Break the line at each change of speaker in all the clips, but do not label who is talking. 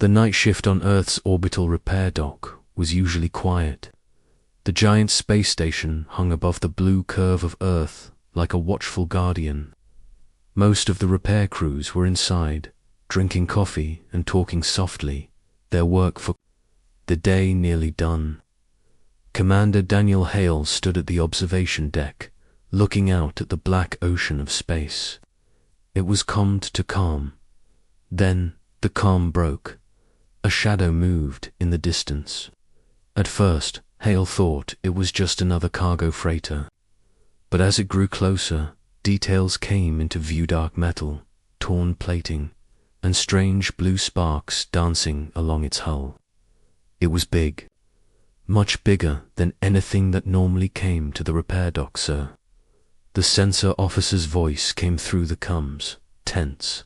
The night shift on Earth's orbital repair dock was usually quiet. The giant space station hung above the blue curve of Earth like a watchful guardian. Most of the repair crews were inside, drinking coffee and talking softly, their work for the day nearly done. Commander Daniel Hale stood at the observation deck, looking out at the black ocean of space. It was calmed to calm. Then the calm broke. A shadow moved in the distance. At first, Hale thought it was just another cargo freighter. But as it grew closer, details came into view: dark metal, torn plating, and strange blue sparks dancing along its hull. It was big. Much bigger than anything that normally came to the repair dock, sir. The sensor officer's voice came through the comms, tense.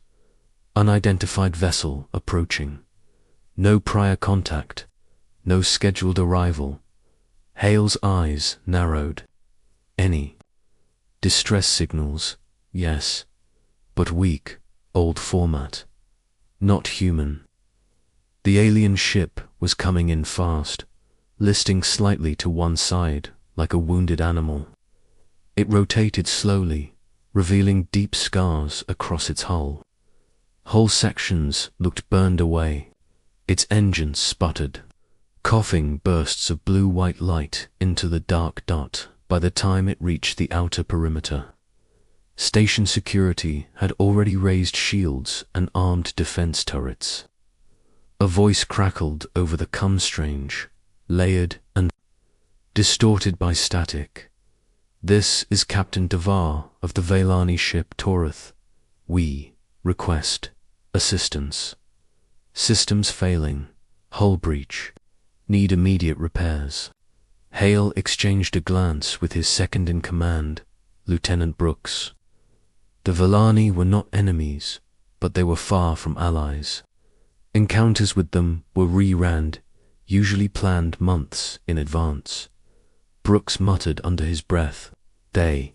Unidentified vessel approaching. No prior contact. No scheduled arrival. Hale's eyes narrowed. Any distress signals, yes, but weak, old format. Not human. The alien ship was coming in fast, listing slightly to one side like a wounded animal. It rotated slowly, revealing deep scars across its hull. Whole sections looked burned away. Its engines sputtered, coughing bursts of blue-white light into the dark dot by the time it reached the outer perimeter. Station security had already raised shields and armed defense turrets. A voice crackled over the strange, layered and distorted by static. "This is Captain Devar of the Vailani ship Taurith. We request assistance. Systems failing. Hull breach. Need immediate repairs." Hale exchanged a glance with his second-in-command, Lieutenant Brooks. The Vailani were not enemies, but they were far from allies. Encounters with them were re-ranned, usually planned months in advance. Brooks muttered under his breath, "They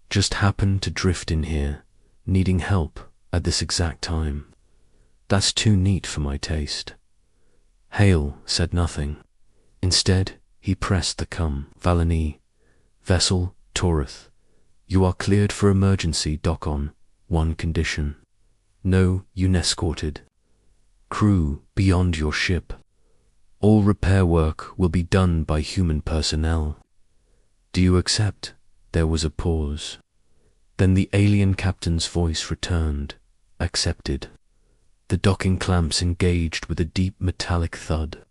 just happened to drift in here, needing help at this exact time. That's too neat for my taste." Hale said nothing. Instead, he pressed the Vailani. "Vessel, Taurith. You are cleared for emergency dock on one condition. No unescorted. Crew beyond your ship. All repair work will be done by human personnel. Do you accept?" There was a pause. Then the alien captain's voice returned. "Accepted." The docking clamps engaged with a deep metallic thud.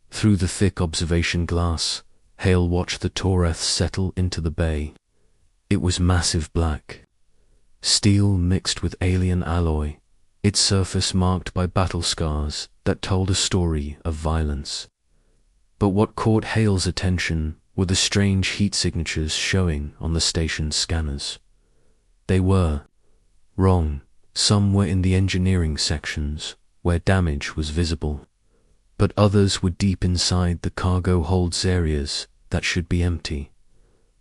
Through the thick observation glass, Hale watched the Taurith settle into the bay. It was massive black. Steel mixed with alien alloy, its surface marked by battle scars that told a story of violence. But what caught Hale's attention were the strange heat signatures showing on the station's scanners. They were wrong. Some were in the engineering sections, where damage was visible, but others were deep inside the cargo holds areas that should be empty.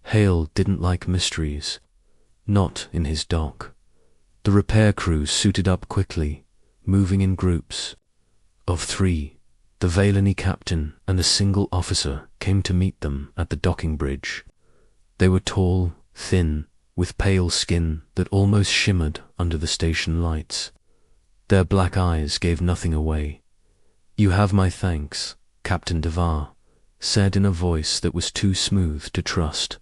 Hale didn't like mysteries. Not in his dock. The repair crews suited up quickly, moving in groups. Of 3, the Vailani captain and a single officer came to meet them at the docking bridge. They were tall, thin, with pale skin that almost shimmered under the station lights. Their black eyes gave nothing away. "You have my thanks," Captain Devar said in a voice that was too smooth to trust.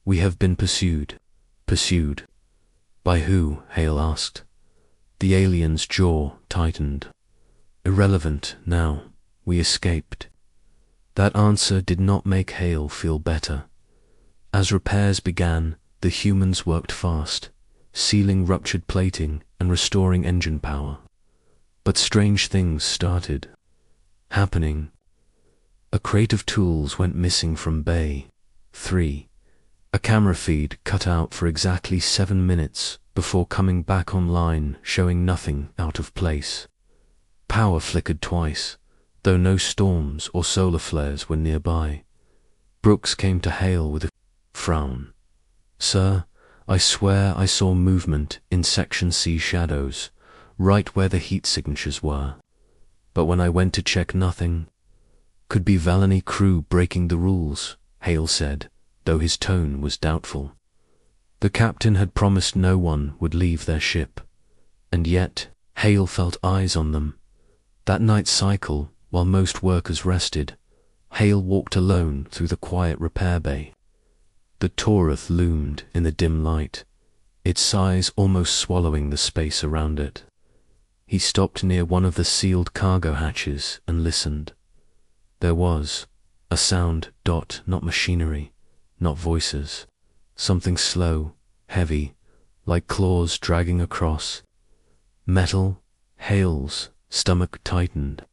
"We have been pursued." "Pursued? By who?" Hale asked. The alien's jaw tightened. "Irrelevant now. We escaped." That answer did not make Hale feel better. As repairs began, the humans worked fast, sealing ruptured plating and restoring engine power. But strange things started happening. A crate of tools went missing from Bay 3. A camera feed cut out for exactly 7 minutes before coming back online, showing nothing out of place. Power flickered twice, though no storms or solar flares were nearby. Brooks came to Hale with a frown. "Sir, I swear I saw movement in Section C shadows, right where the heat signatures were." but when I went to check, nothing. Could be Valani crew breaking the rules, Hale said, though his tone was doubtful. The captain had promised no one would leave their ship, and yet Hale felt eyes on them. That night cycle, while most workers rested, Hale walked alone through the quiet repair bay. The Toreth loomed in the dim light, its size almost swallowing the space around it. He stopped near one of the sealed cargo hatches and listened. There was a sound, not machinery, not voices. Something slow, heavy, like claws dragging across. Metal. Hale's stomach tightened.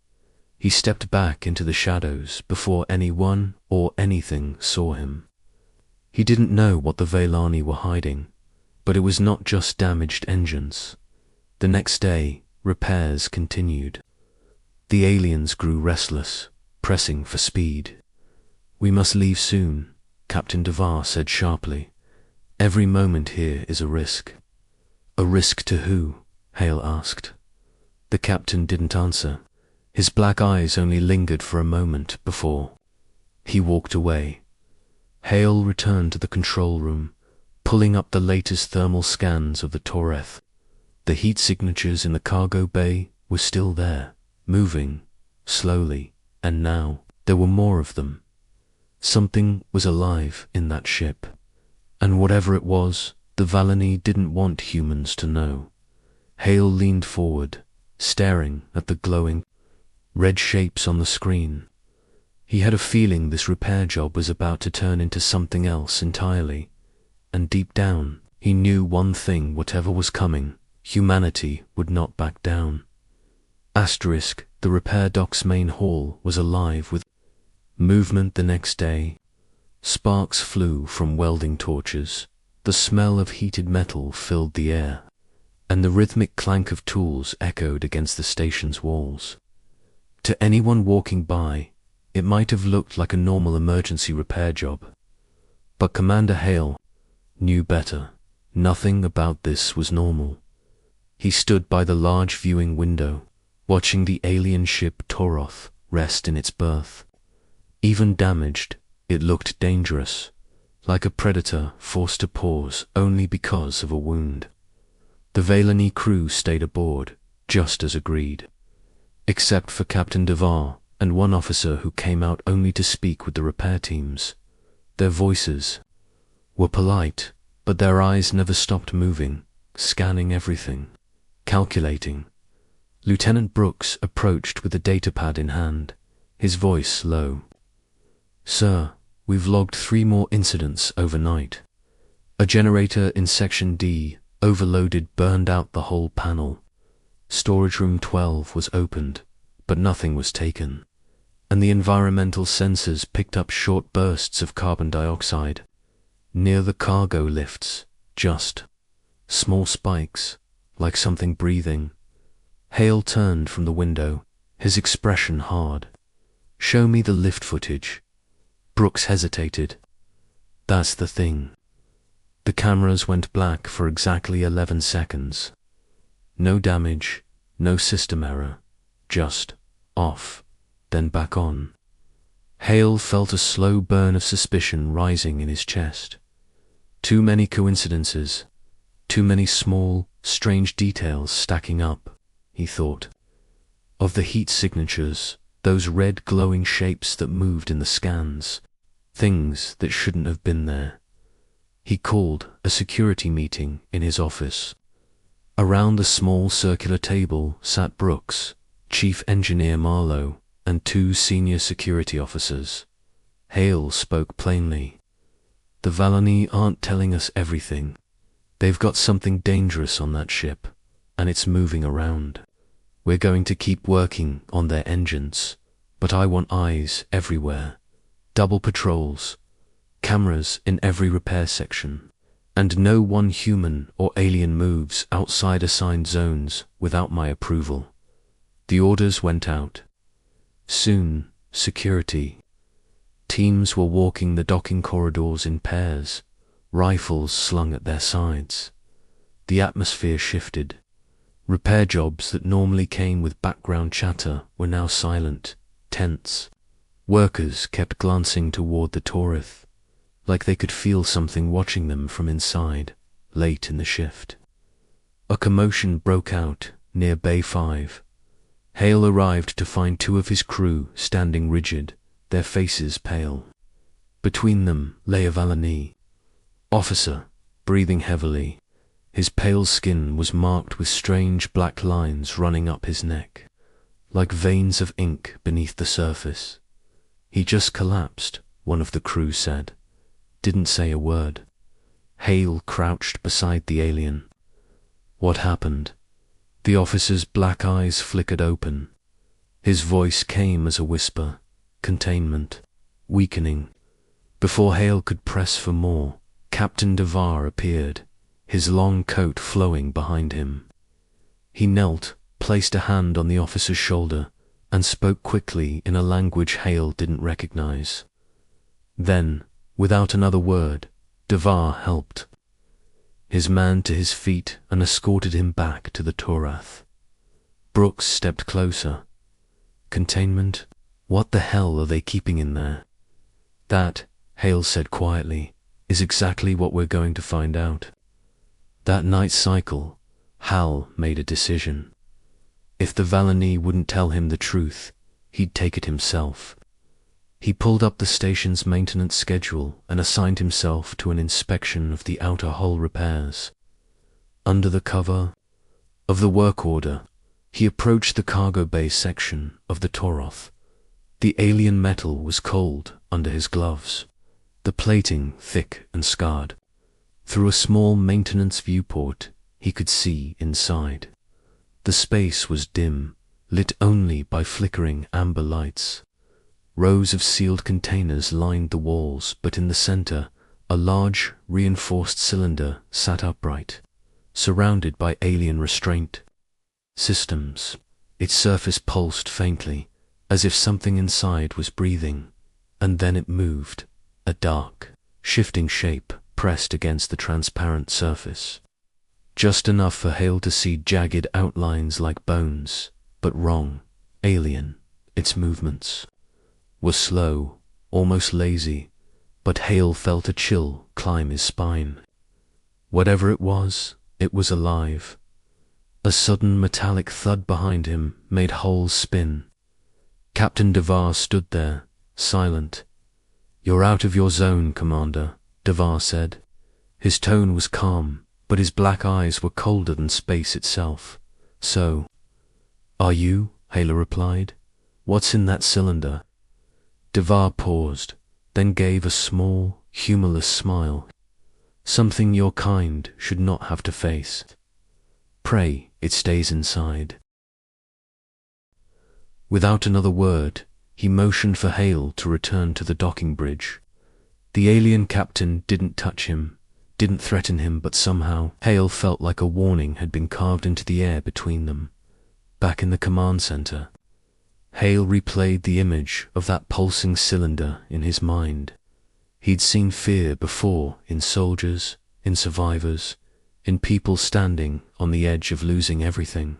He stepped back into the shadows before anyone or anything saw him. He didn't know what the Vailani were hiding, but it was not just damaged engines. The next day, repairs continued. The aliens grew restless, pressing for speed. "We must leave soon," Captain Devar said sharply. "Every moment here is a risk." "A risk to who?" Hale asked. The captain didn't answer. His black eyes only lingered for a moment before he walked away. Hale returned to the control room, pulling up the latest thermal scans of the Toreth. The heat signatures in the cargo bay were still there, moving slowly, and now there were more of them. Something was alive in that ship, and whatever it was, the Valani didn't want humans to know. Hale leaned forward, staring at the glowing red shapes on the screen. He had a feeling this repair job was about to turn into something else entirely, and deep down, he knew one thing: whatever was coming, humanity would not back down. The repair dock's main hall was alive with movement the next day. Sparks flew from welding torches, the smell of heated metal filled the air, and the rhythmic clank of tools echoed against the station's walls. To anyone walking by, it might have looked like a normal emergency repair job. But Commander Hale knew better. Nothing about this was normal. He stood by the large viewing window, watching the alien ship Toroth rest in its berth. Even damaged, it looked dangerous, like a predator forced to pause only because of a wound. The Vailani crew stayed aboard, just as agreed, except for Captain Devar and one officer who came out only to speak with the repair teams. Their voices were polite, but their eyes never stopped moving, scanning everything, calculating. Lieutenant Brooks approached with a datapad in hand, his voice low. "Sir, we've logged 3 more incidents overnight. A generator in Section D, overloaded, burned out the whole panel. Storage room 12 was opened, but nothing was taken. And the environmental sensors picked up short bursts of carbon dioxide. Near the cargo lifts, just small spikes, like something breathing." Hale turned from the window, his expression hard. "Show me the lift footage." Brooks hesitated. "That's the thing." The cameras went black for exactly 11 seconds. No damage, no system error, just off, then back on. Hale felt a slow burn of suspicion rising in his chest. Too many coincidences, too many small, strange details stacking up, he thought. Of the heat signatures, those red glowing shapes that moved in the scans, things that shouldn't have been there. He called a security meeting in his office. Around the small circular table sat Brooks, Chief Engineer Marlowe, and 2 senior security officers. Hale spoke plainly. "The Valani aren't telling us everything. They've got something dangerous on that ship, and it's moving around. We're going to keep working on their engines, but I want eyes everywhere. Double patrols, cameras in every repair section, and no one human or alien moves outside assigned zones without my approval." The orders went out. Soon, security teams were walking the docking corridors in pairs, rifles slung at their sides. The atmosphere shifted. Repair jobs that normally came with background chatter were now silent, tense. Workers kept glancing toward the Torith, like they could feel something watching them from inside, late in the shift. A commotion broke out near Bay 5. Hale arrived to find two of his crew standing rigid, their faces pale. Between them lay a Valani officer, breathing heavily. His pale skin was marked with strange black lines running up his neck, like veins of ink beneath the surface. He just collapsed, one of the crew said. Didn't say a word. Hale crouched beside the alien. What happened? The officer's black eyes flickered open. His voice came as a whisper, containment, weakening. Before Hale could press for more, Captain Devar appeared, his long coat flowing behind him. He knelt, placed a hand on the officer's shoulder, and spoke quickly in a language Hale didn't recognize. Then, without another word, Devar helped his man to his feet and escorted him back to the Torath. Brooks stepped closer. Containment? What the hell are they keeping in there? That, Hale said quietly, is exactly what we're going to find out. That night cycle, Hal made a decision. If the Valani wouldn't tell him the truth, he'd take it himself. He pulled up the station's maintenance schedule and assigned himself to an inspection of the outer hull repairs. Under the cover of the work order, he approached the cargo bay section of the Toroth. The alien metal was cold under his gloves, the plating thick and scarred. Through a small maintenance viewport, he could see inside. The space was dim, lit only by flickering amber lights. Rows of sealed containers lined the walls, but in the center, a large, reinforced cylinder sat upright, surrounded by alien restraint systems. Its surface pulsed faintly, as if something inside was breathing, and then it moved, a dark, shifting shape pressed against the transparent surface. Just enough for Hale to see jagged outlines like bones, but wrong, alien. Its movements were slow, almost lazy, but Hale felt a chill climb his spine. Whatever it was alive. A sudden metallic thud behind him made holes spin. Captain Devar stood there, silent. "You're out of your zone, Commander," Devar said. His tone was calm, but his black eyes were colder than space itself. "So, are you?" Hale replied. "What's in that cylinder?" Devar paused, then gave a small, humorless smile. "Something your kind should not have to face. Pray it stays inside." Without another word, he motioned for Hale to return to the docking bridge. The alien captain didn't touch him, didn't threaten him, but somehow Hale felt like a warning had been carved into the air between them. Back in the command center, Hale replayed the image of that pulsing cylinder in his mind. He'd seen fear before in soldiers, in survivors, in people standing on the edge of losing everything.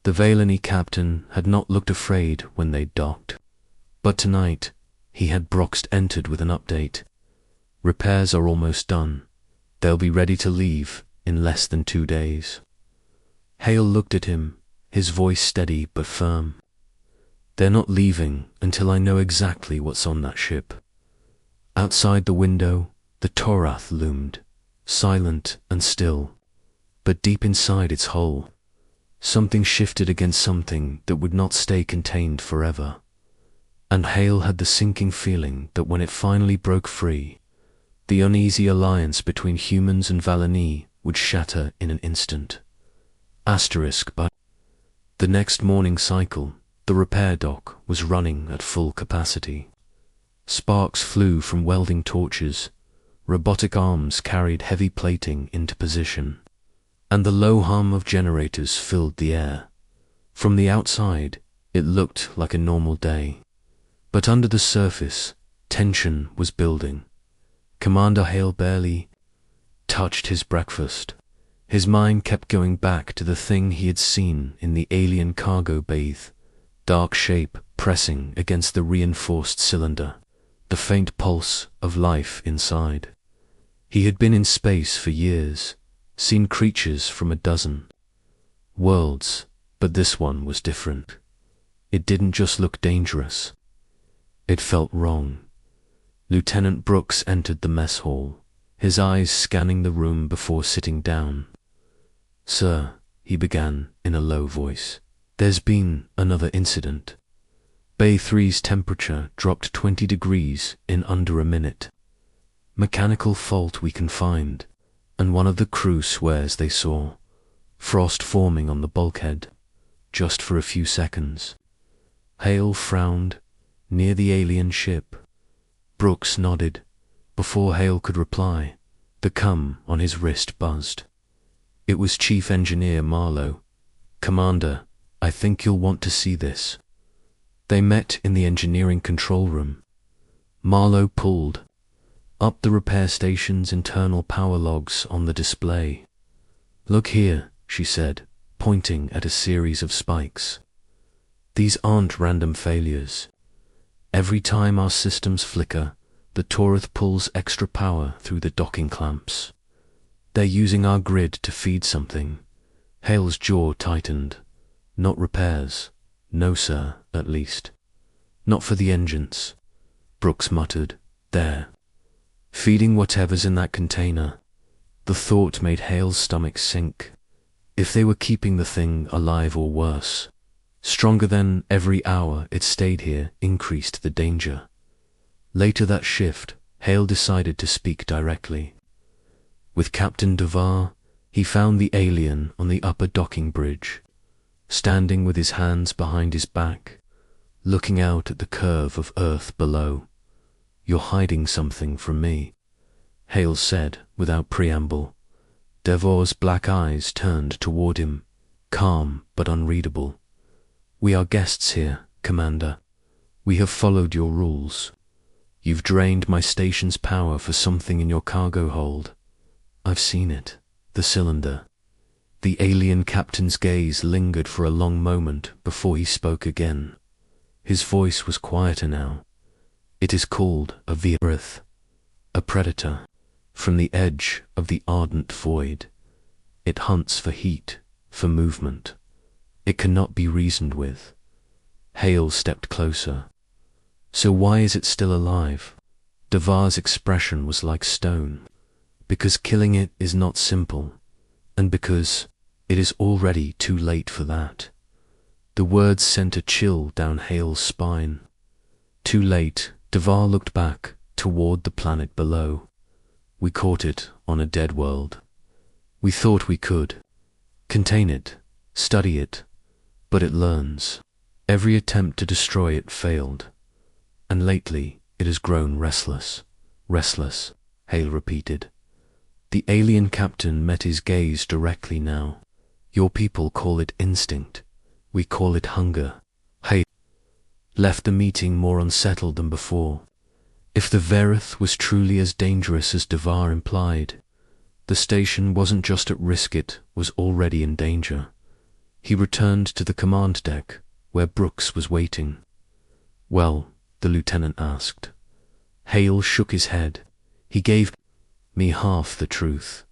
The Valani captain had not looked afraid when they docked, but tonight he had Broxt entered with an update. "Repairs are almost done. They'll be ready to leave in less than 2 days." Hale looked at him, his voice steady but firm. "They're not leaving until I know exactly what's on that ship." Outside the window, the Torath loomed, silent and still, but deep inside its hull, something shifted against something that would not stay contained forever. And Hale had the sinking feeling that when it finally broke free, the uneasy alliance between humans and Valani would shatter in an instant. But the next morning cycle, the repair dock was running at full capacity. Sparks flew from welding torches, robotic arms carried heavy plating into position, and the low hum of generators filled the air. From the outside, it looked like a normal day, but under the surface, tension was building. Commander Hale barely touched his breakfast. His mind kept going back to the thing he had seen in the alien cargo bathe, dark shape pressing against the reinforced cylinder, the faint pulse of life inside. He had been in space for years, seen creatures from a dozen worlds, but this one was different. It didn't just look dangerous. It felt wrong. Lieutenant Brooks entered the mess hall, his eyes scanning the room before sitting down. "Sir," he began in a low voice, "there's been another incident. Bay 3's temperature dropped 20 degrees in under a minute. Mechanical fault we can find, and one of the crew swears they saw frost forming on the bulkhead, just for a few seconds." Hale frowned. "Near the alien ship?" Brooks nodded. Before Hale could reply, the cum on his wrist buzzed. It was Chief Engineer Marlowe. "Commander, I think you'll want to see this." They met in the engineering control room. Marlowe pulled up the repair station's internal power logs on the display. "Look here," she said, pointing at a series of spikes. "These aren't random failures. Every time our systems flicker, the Taurus pulls extra power through the docking clamps. They're using our grid to feed something." Hale's jaw tightened. "Not repairs. No, sir, at least. Not for the engines." Brooks muttered, "There. Feeding whatever's in that container." The thought made Hale's stomach sink. If they were keeping the thing alive or worse, stronger then, every hour it stayed here increased the danger. Later that shift, Hale decided to speak directly. With Captain Devar, he found the alien on the upper docking bridge, standing with his hands behind his back, looking out at the curve of Earth below. "You're hiding something from me," Hale said without preamble. Devar's black eyes turned toward him, calm but unreadable. "We are guests here, Commander. We have followed your rules. You've drained my station's power for something in your cargo hold. I've seen it. The cylinder." The alien captain's gaze lingered for a long moment before he spoke again. His voice was quieter now. "It is called a virus, a predator, from the edge of the ardent void. It hunts for heat, for movement. It cannot be reasoned with." Hale stepped closer. "So why is it still alive?" Devar's expression was like stone. "Because killing it is not simple, and because it is already too late for that." The words sent a chill down Hale's spine. Too late. Devar looked back toward the planet below. "We caught it on a dead world. We thought we could contain it, study it, but it learns. Every attempt to destroy it failed, and lately it has grown restless." "Restless," Hale repeated. The alien captain met his gaze directly now. "Your people call it instinct. We call it hunger." Hale left the meeting more unsettled than before. If the Verith was truly as dangerous as Devar implied, the station wasn't just at risk, it was already in danger. He returned to the command deck, where Brooks was waiting. "Well?" the lieutenant asked. Hale shook his head. "He gave me half the truth.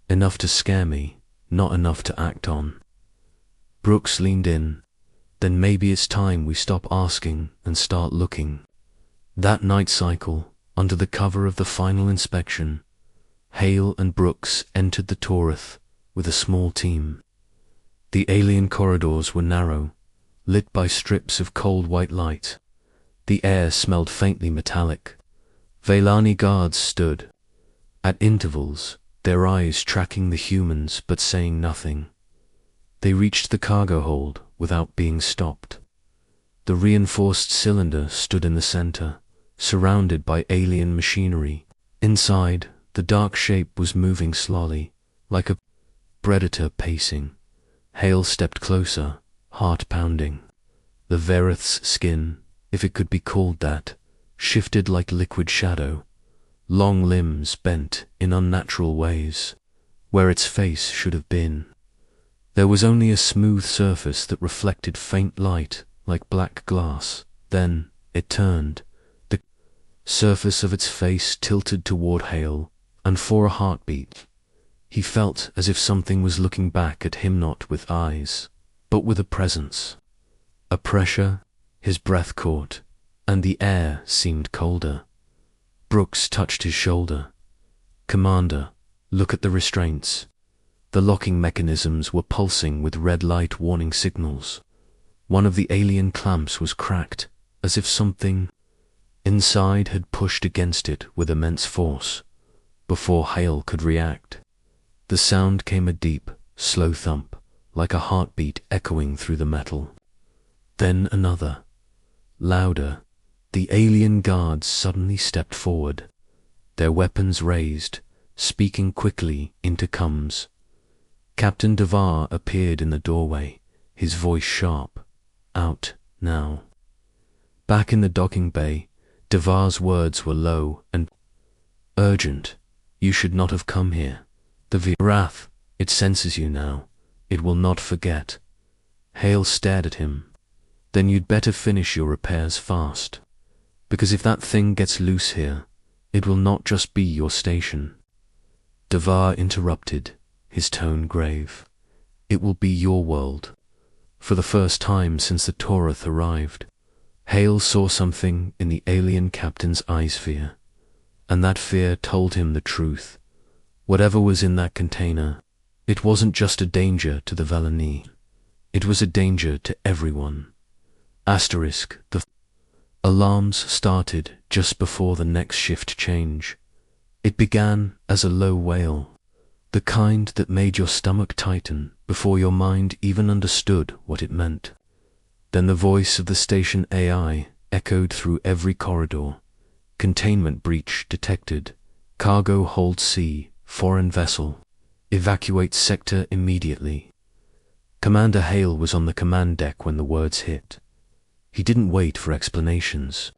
Enough to scare me, not enough to act on." Brooks leaned in. "Then maybe it's time we stop asking and start looking." That night cycle, under the cover of the final inspection, Hale and Brooks entered the Taurus with a small team. The alien corridors were narrow, lit by strips of cold white light. The air smelled faintly metallic. Vailani guards stood at intervals, their eyes tracking the humans but saying nothing. They reached the cargo hold without being stopped. The reinforced cylinder stood in the center, surrounded by alien machinery. Inside, the dark shape was moving slowly, like a predator pacing. Hale stepped closer, heart pounding. The Verith's skin, if it could be called that, shifted like liquid shadow. Long limbs bent in unnatural ways. where its face should have been. There was only a smooth surface that reflected faint light like black glass. Then it turned. The surface of its face tilted toward Hale, and for a heartbeat, he felt as if something was looking back at him, not with eyes, but with a presence. A pressure his breath caught, and the air seemed colder. Brooks touched his shoulder. "Commander, look at the restraints." The locking mechanisms were pulsing with red light warning signals. One of the alien clamps was cracked, as if something inside had pushed against it with immense force. Before Hale could react, the sound came, a deep, slow thump, like a heartbeat echoing through the metal. Then another, louder. The alien guards suddenly stepped forward, their weapons raised, speaking quickly intercoms. Captain Devar appeared in the doorway, his voice sharp. "Out, now." Back in the docking bay, Devar's words were low and urgent. "You should not have come here. The wrath, it senses you now. It will not forget." Hale stared at him. "Then you'd better finish your repairs fast. Because if that thing gets loose here, it will not just be your station." Devar interrupted, his tone grave. "It will be your world." For the first time since the Torath arrived, Hale saw something in the alien captain's eyes, fear. And that fear told him the truth. Whatever was in that container, it wasn't just a danger to the Valani. It was a danger to everyone. Asterisk, the alarms started just before the next shift change. It began as a low wail, the kind that made your stomach tighten before your mind even understood what it meant. Then the voice of the station AI echoed through every corridor. "Containment breach detected. Cargo hold C, foreign vessel. Evacuate sector immediately." Commander Hale was on the command deck when the words hit. He didn't wait for explanations.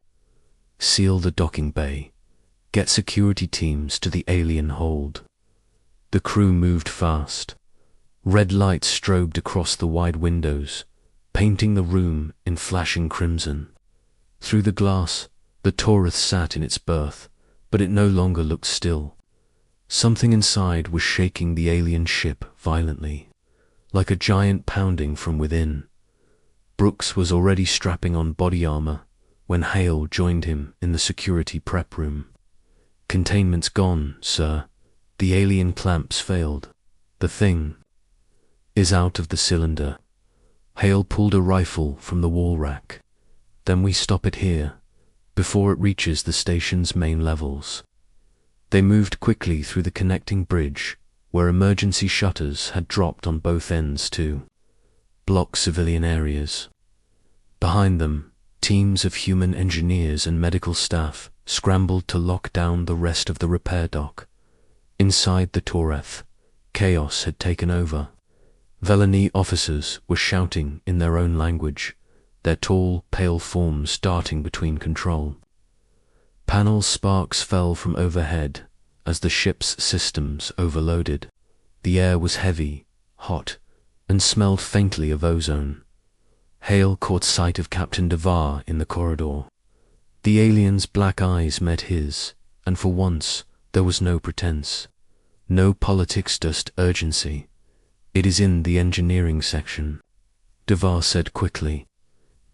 "Seal the docking bay. Get security teams to the alien hold." The crew moved fast. Red lights strobed across the wide windows, painting the room in flashing crimson. Through the glass, the Torath sat in its berth, but it no longer looked still. Something inside was shaking the alien ship violently, like a giant pounding from within. Brooks was already strapping on body armor when Hale joined him in the security prep room. "Containment's gone, sir. The alien clamps failed. The thing is out of the cylinder." Hale pulled a rifle from the wall rack. "Then we stop it here, before it reaches the station's main levels." They moved quickly through the connecting bridge, where emergency shutters had dropped on both ends to block civilian areas. Behind them, teams of human engineers and medical staff scrambled to lock down the rest of the repair dock. Inside the Torath, chaos had taken over. Valani officers were shouting in their own language, their tall, pale forms darting between control. Panel sparks fell from overhead as the ship's systems overloaded. The air was heavy, hot, and smelled faintly of ozone. Hale caught sight of Captain Devar in the corridor. The alien's black eyes met his, and for once there was no pretense. No politics, just urgency. "It is in the engineering section," Devar said quickly.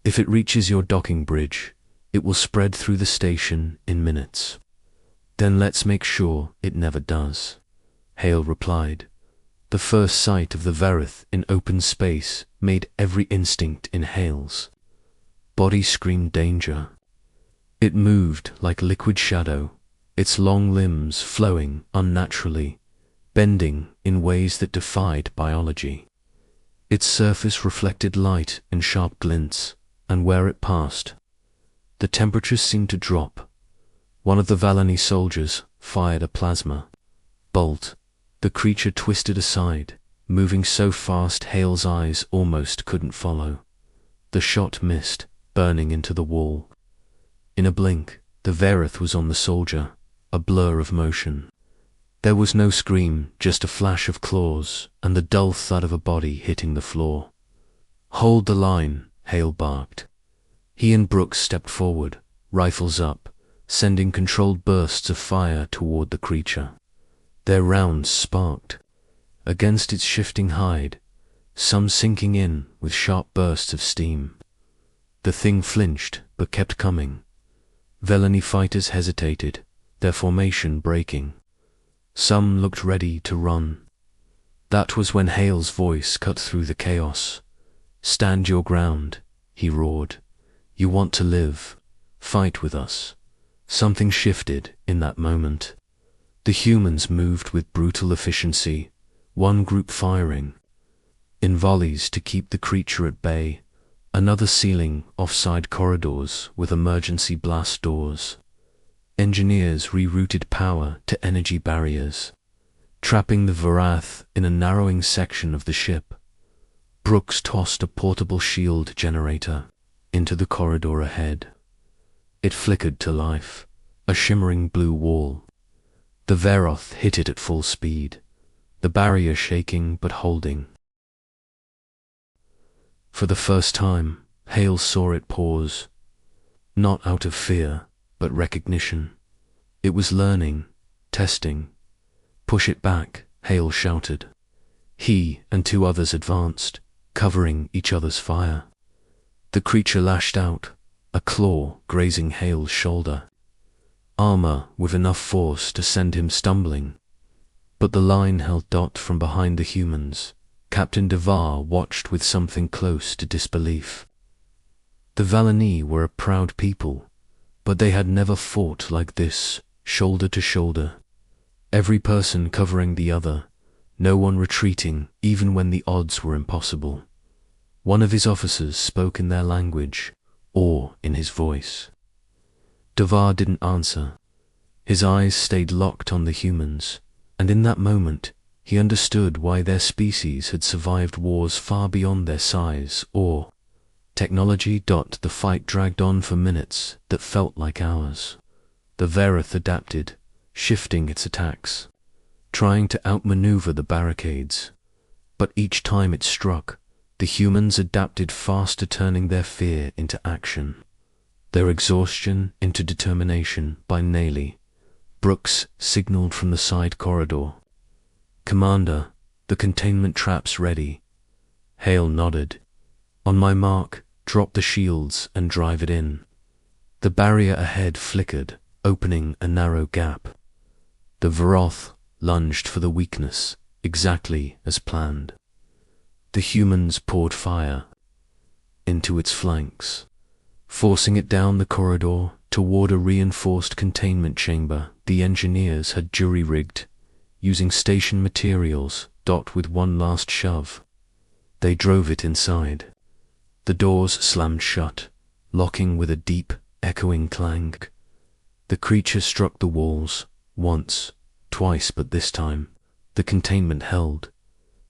"If it reaches your docking bridge, it will spread through the station in minutes." "Then let's make sure it never does," Hale replied. The first sight of the Verith in open space made every instinct in Hale's body scream danger. It moved like liquid shadow, its long limbs flowing unnaturally, bending in ways that defied biology. Its surface reflected light in sharp glints, and where it passed, the temperatures seemed to drop. One of the Valani soldiers fired a plasma bolt. The creature twisted aside, moving so fast Hale's eyes almost couldn't follow. The shot missed, burning into the wall. In a blink, the Verith was on the soldier, a blur of motion. There was no scream, just a flash of claws and the dull thud of a body hitting the floor. "Hold the line," Hale barked. He and Brooks stepped forward, rifles up, sending controlled bursts of fire toward the creature. Their rounds sparked against its shifting hide, some sinking in with sharp bursts of steam. The thing flinched, but kept coming. Velani fighters hesitated, their formation breaking. Some looked ready to run. That was when Hale's voice cut through the chaos. "Stand your ground," he roared. "You want to live. Fight with us." Something shifted in that moment. The humans moved with brutal efficiency, one group firing in volleys to keep the creature at bay, another sealing off side corridors with emergency blast doors. Engineers rerouted power to energy barriers, trapping the Varath in a narrowing section of the ship. Brooks tossed a portable shield generator into the corridor ahead. It flickered to life, a shimmering blue wall. The Varoth hit it at full speed, the barrier shaking but holding. For the first time, Hale saw it pause, not out of fear, but recognition. It was learning, testing. "Push it back," Hale shouted. He and two others advanced, covering each other's fire. The creature lashed out, a claw grazing Hale's shoulder. Armor with enough force to send him stumbling. But the line held Dot from behind the humans. Captain Devar watched with something close to disbelief. The Valani were a proud people, but they had never fought like this, shoulder to shoulder. Every person covering the other, no one retreating even when the odds were impossible. One of his officers spoke in their language, awe in his voice. Devar didn't answer. His eyes stayed locked on the humans, and in that moment, he understood why their species had survived wars far beyond their size or technology. The fight dragged on for minutes that felt like hours. The Varath adapted, shifting its attacks, trying to outmaneuver the barricades. But each time it struck, the humans adapted faster, turning their fear into action, their exhaustion into determination. By Naley, Brooks signaled from the side corridor. "Commander, the containment trap's ready." Hale nodded. "On my mark, drop the shields and drive it in." The barrier ahead flickered, opening a narrow gap. The Varoth lunged for the weakness, exactly as planned. The humans poured fire into its flanks, forcing it down the corridor toward a reinforced containment chamber the engineers had jury-rigged, using station materials. With one last shove, they drove it inside. The doors slammed shut, locking with a deep, echoing clang. The creature struck the walls, once, twice, but this time, the containment held.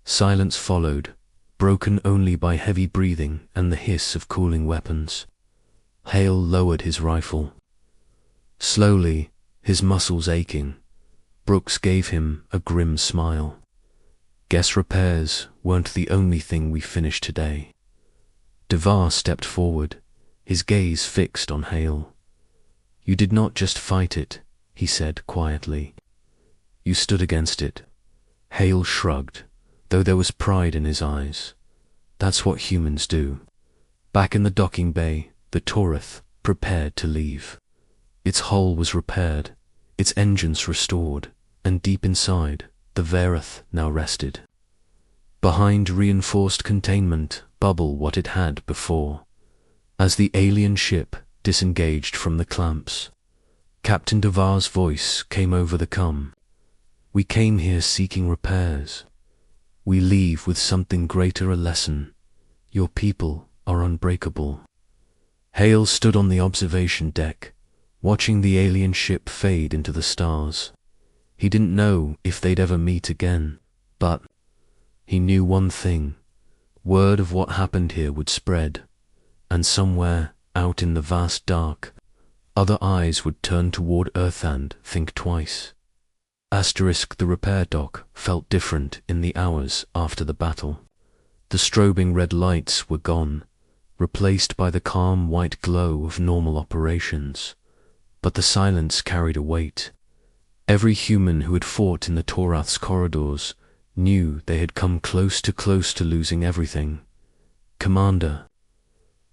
Silence followed, broken only by heavy breathing and the hiss of cooling weapons. Hale lowered his rifle. Slowly, his muscles aching, Brooks gave him a grim smile. "Guess repairs weren't the only thing we finished today." Devar stepped forward, his gaze fixed on Hale. "You did not just fight it," he said quietly. "You stood against it." Hale shrugged, though there was pride in his eyes. "That's what humans do." Back in the docking bay, the Taurith prepared to leave. Its hull was repaired, its engines restored, and deep inside, the Varath now rested. Behind reinforced containment bubble what it had before. As the alien ship disengaged from the clamps, Captain Devar's voice came over the com. "We came here seeking repairs. We leave with something greater, a lesson. Your people are unbreakable." Hale stood on the observation deck, watching the alien ship fade into the stars. He didn't know if they'd ever meet again, but he knew one thing. Word of what happened here would spread, and somewhere, out in the vast dark, other eyes would turn toward Earth and think twice. The repair dock felt different in the hours after the battle. The strobing red lights were gone, replaced by the calm white glow of normal operations. But the silence carried a weight. Every human who had fought in the Torath's corridors knew they had come close to losing everything. "Commander."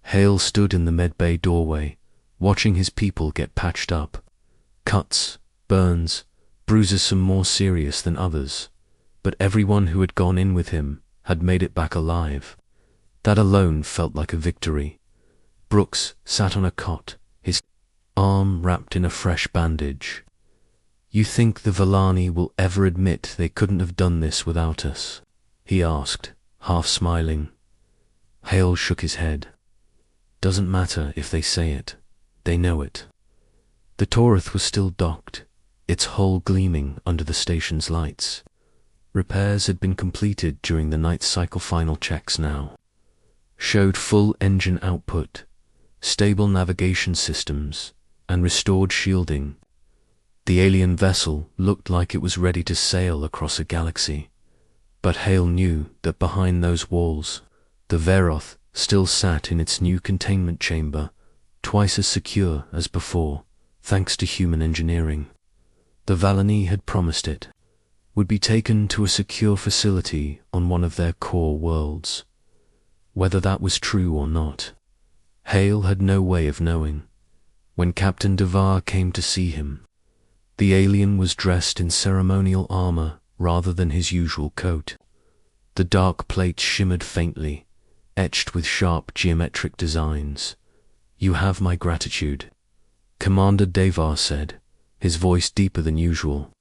Hale stood in the medbay doorway, watching his people get patched up. Cuts, burns, bruises, some more serious than others, but everyone who had gone in with him had made it back alive. That alone felt like a victory. Brooks sat on a cot, his arm wrapped in a fresh bandage. "You think the Villani will ever admit they couldn't have done this without us?" he asked, half smiling. Hale shook his head. "Doesn't matter if they say it. They know it." The Torath was still docked, its hull gleaming under the station's lights. Repairs had been completed during the night cycle. Final checks now showed full engine output, stable navigation systems, and restored shielding. The alien vessel looked like it was ready to sail across a galaxy. But Hale knew that behind those walls, the Veroth still sat in its new containment chamber, twice as secure as before, thanks to human engineering. The Vallani had promised it would be taken to a secure facility on one of their core worlds. Whether that was true or not, Hale had no way of knowing. When Captain Devar came to see him, the alien was dressed in ceremonial armor rather than his usual coat. The dark plates shimmered faintly, etched with sharp geometric designs. "You have my gratitude," Commander Devar said, his voice deeper than usual.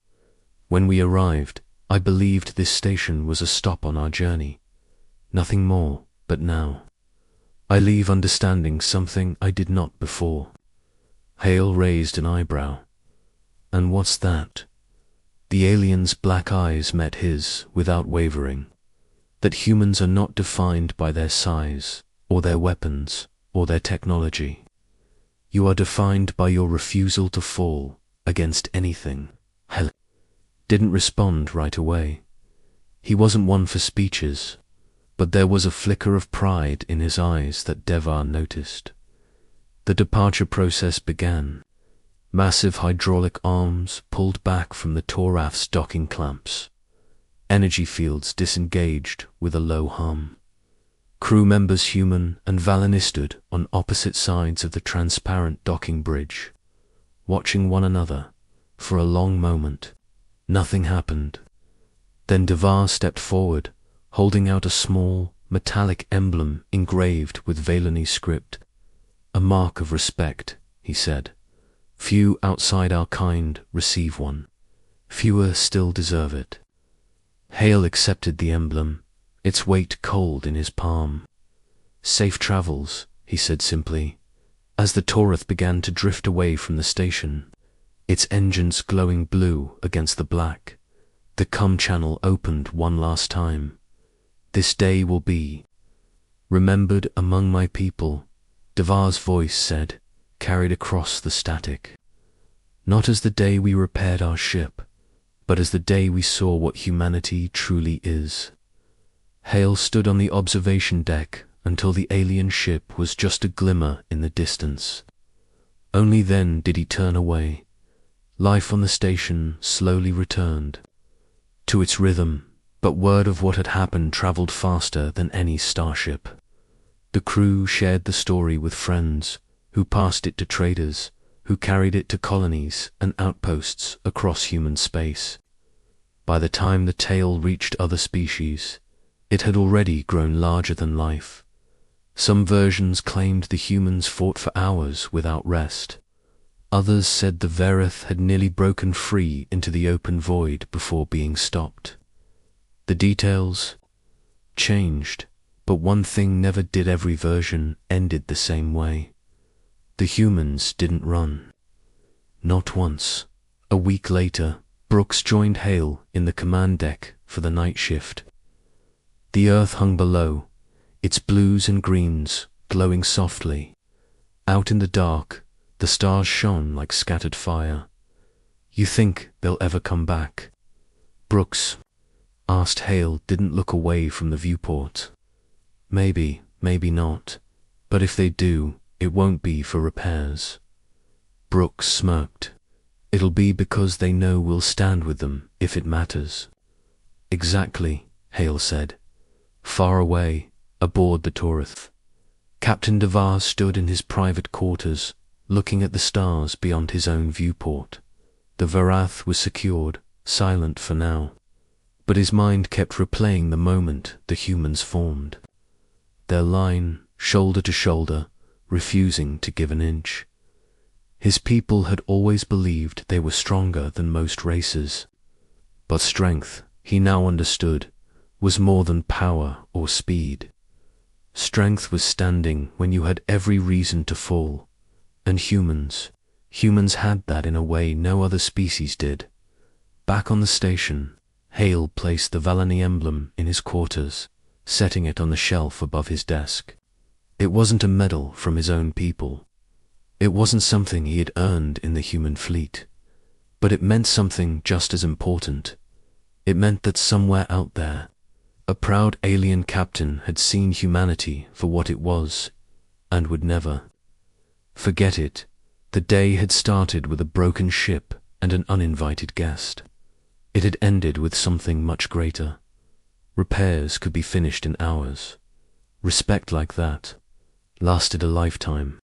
"When we arrived, I believed this station was a stop on our journey. Nothing more, but now I leave understanding something I did not before." Hale raised an eyebrow. "And what's that?" The alien's black eyes met his without wavering. "That humans are not defined by their size, or their weapons, or their technology. You are defined by your refusal to fall against anything." Hale didn't respond right away. He wasn't one for speeches, but there was a flicker of pride in his eyes that Devar noticed. The departure process began. Massive hydraulic arms pulled back from the Torath's docking clamps. Energy fields disengaged with a low hum. Crew members, human and Vallani, stood on opposite sides of the transparent docking bridge, watching one another for a long moment. Nothing happened. Then Devar stepped forward, holding out a small, metallic emblem engraved with Vallani script. "A mark of respect," he said. "Few outside our kind receive one. Fewer still deserve it." Hale accepted the emblem, its weight cold in his palm. "Safe travels," he said simply, as the Torath began to drift away from the station, its engines glowing blue against the black. The comm channel opened one last time. "This day will be remembered among my people," Devar's voice said, carried across the static. "Not as the day we repaired our ship, but as the day we saw what humanity truly is." Hale stood on the observation deck until the alien ship was just a glimmer in the distance. Only then did he turn away. Life on the station slowly returned to its rhythm, but word of what had happened traveled faster than any starship. The crew shared the story with friends, who passed it to traders, who carried it to colonies and outposts across human space. By the time the tale reached other species, it had already grown larger than life. Some versions claimed the humans fought for hours without rest. Others said the Veroth had nearly broken free into the open void before being stopped. The details changed, but one thing never did: every version ended the same way. The humans didn't run. Not once. A week later, Brooks joined Hale in the command deck for the night shift. The Earth hung below, its blues and greens glowing softly. Out in the dark, the stars shone like scattered fire. You think they'll ever come back? Brooks asked. Hale didn't look away from the viewport. Maybe, maybe not. But if they do, it won't be for repairs. Brooks smirked. It'll be because they know we'll stand with them if it matters. Exactly, Hale said. Far away, aboard the Taurus, Captain DeVar stood in his private quarters, looking at the stars beyond his own viewport. The Varath was secured, silent for now. But his mind kept replaying the moment the humans formed. Their line, shoulder to shoulder, refusing to give an inch. His people had always believed they were stronger than most races. But strength, he now understood, was more than power or speed. Strength was standing when you had every reason to fall. And humans had that in a way no other species did. Back on the station, Hale placed the Valani emblem in his quarters, setting it on the shelf above his desk. It wasn't a medal from his own people. It wasn't something he had earned in the human fleet. But it meant something just as important. It meant that somewhere out there, a proud alien captain had seen humanity for what it was, and would never forget it. The day had started with a broken ship and an uninvited guest. It had ended with something much greater. Repairs could be finished in hours. Respect like that lasted a lifetime.